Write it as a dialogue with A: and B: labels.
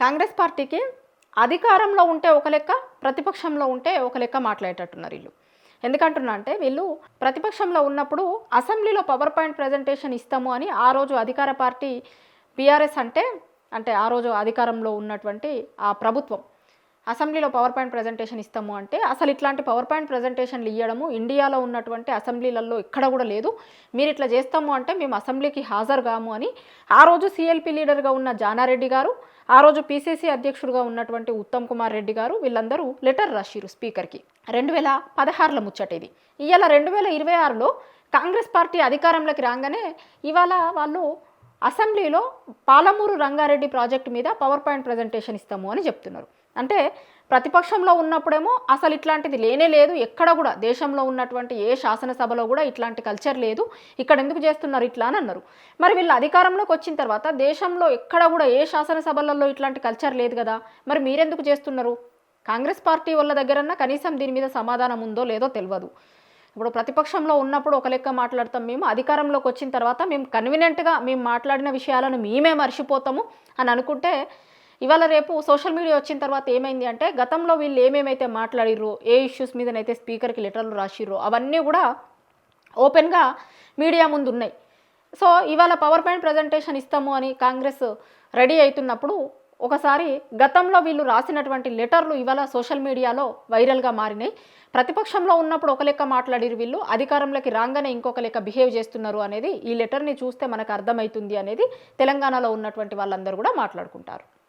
A: కాంగ్రెస్ పార్టీకి అధికారంలో ఉంటే ఒక లెక్క, ప్రతిపక్షంలో ఉంటే ఒక లెక్క మాట్లాడేటట్టున్నారు వీళ్ళు. ఎందుకంటున్నా అంటే వీళ్ళు ప్రతిపక్షంలో ఉన్నప్పుడు అసెంబ్లీలో పవర్ పాయింట్ ప్రజెంటేషన్ ఇస్తాము అని ఆ రోజు అధికార పార్టీ బీఆర్ఎస్ అంటే ఆ రోజు అధికారంలో ఉన్నటువంటి ఆ ప్రభుత్వం అసెంబ్లీలో పవర్ పాయింట్ ప్రజెంటేషన్ ఇస్తాము అంటే అసలు ఇట్లాంటి పవర్ పాయింట్ ప్రజెంటేషన్లు ఇవ్వడము ఇండియాలో ఉన్నటువంటి అసెంబ్లీలలో ఎక్కడ కూడా లేదు. మీరు ఇట్లా చేస్తాము అంటే మేము అసెంబ్లీకి హాజరు కాము అని ఆ రోజు సిఎల్పి లీడర్గా ఉన్న జానారెడ్డి గారు, ఆ రోజు పీసీసీ అధ్యక్షుడిగా ఉన్నటువంటి ఉత్తమ్ కుమార్ రెడ్డి గారు వీళ్ళందరూ లెటర్ రాసిరు స్పీకర్కి. 2016లో ముచ్చట ఇది. ఇవాళ 2026లో కాంగ్రెస్ పార్టీ అధికారంలోకి రాగానే ఇవాళ వాళ్ళు అసెంబ్లీలో పాలమూరు రంగారెడ్డి ప్రాజెక్టు మీద పవర్ పాయింట్ ప్రజెంటేషన్ ఇస్తాము అని చెప్తున్నారు. అంటే ప్రతిపక్షంలో ఉన్నప్పుడేమో అసలు ఇట్లాంటిది లేనే లేదు, ఎక్కడ కూడా దేశంలో ఉన్నటువంటి ఏ శాసనసభలో కూడా ఇట్లాంటి కల్చర్ లేదు, ఇక్కడ ఎందుకు చేస్తున్నారు ఇట్లా అని అన్నారు. మరి వీళ్ళు అధికారంలోకి వచ్చిన తర్వాత దేశంలో ఎక్కడ కూడా ఏ శాసనసభలలో ఇట్లాంటి కల్చర్ లేదు కదా, మరి మీరెందుకు చేస్తున్నారు? కాంగ్రెస్ పార్టీ వాళ్ళ దగ్గరన్నా కనీసం దీని మీద సమాధానం ఉందో లేదో తెలియదు. ఇప్పుడు ప్రతిపక్షంలో ఉన్నప్పుడు ఒక లెక్క మాట్లాడతాం, మేము అధికారంలోకి వచ్చిన తర్వాత మేము కన్వీనియంట్గా మేము మాట్లాడిన విషయాలను మేమే మర్చిపోతాము అని అనుకుంటే ఇవాళ రేపు సోషల్ మీడియా వచ్చిన తర్వాత ఏమైంది అంటే గతంలో వీళ్ళు ఏమేమైతే మాట్లాడిర్రో, ఏ ఇష్యూస్ మీదనైతే స్పీకర్కి లెటర్లు రాసిర్రో అవన్నీ కూడా ఓపెన్గా మీడియా ముందు ఉన్నాయి. సో ఇవాళ పవర్ పాయింట్ ప్రజెంటేషన్ ఇస్తాము అని కాంగ్రెస్ రెడీ అవుతున్నప్పుడు ఒకసారి గతంలో వీళ్ళు రాసినటువంటి లెటర్లు ఇవాళ సోషల్ మీడియాలో వైరల్గా మారినాయి. ప్రతిపక్షంలో ఉన్నప్పుడు ఒక లెక్క మాట్లాడిరు వీళ్ళు, అధికారంలోకి రాగానే ఇంకొక లెక్క బిహేవ్ చేస్తున్నారు అనేది ఈ లెటర్ని చూస్తే మనకు అర్థమవుతుంది అనేది తెలంగాణలో ఉన్నటువంటి వాళ్ళందరూ కూడా మాట్లాడుకుంటారు.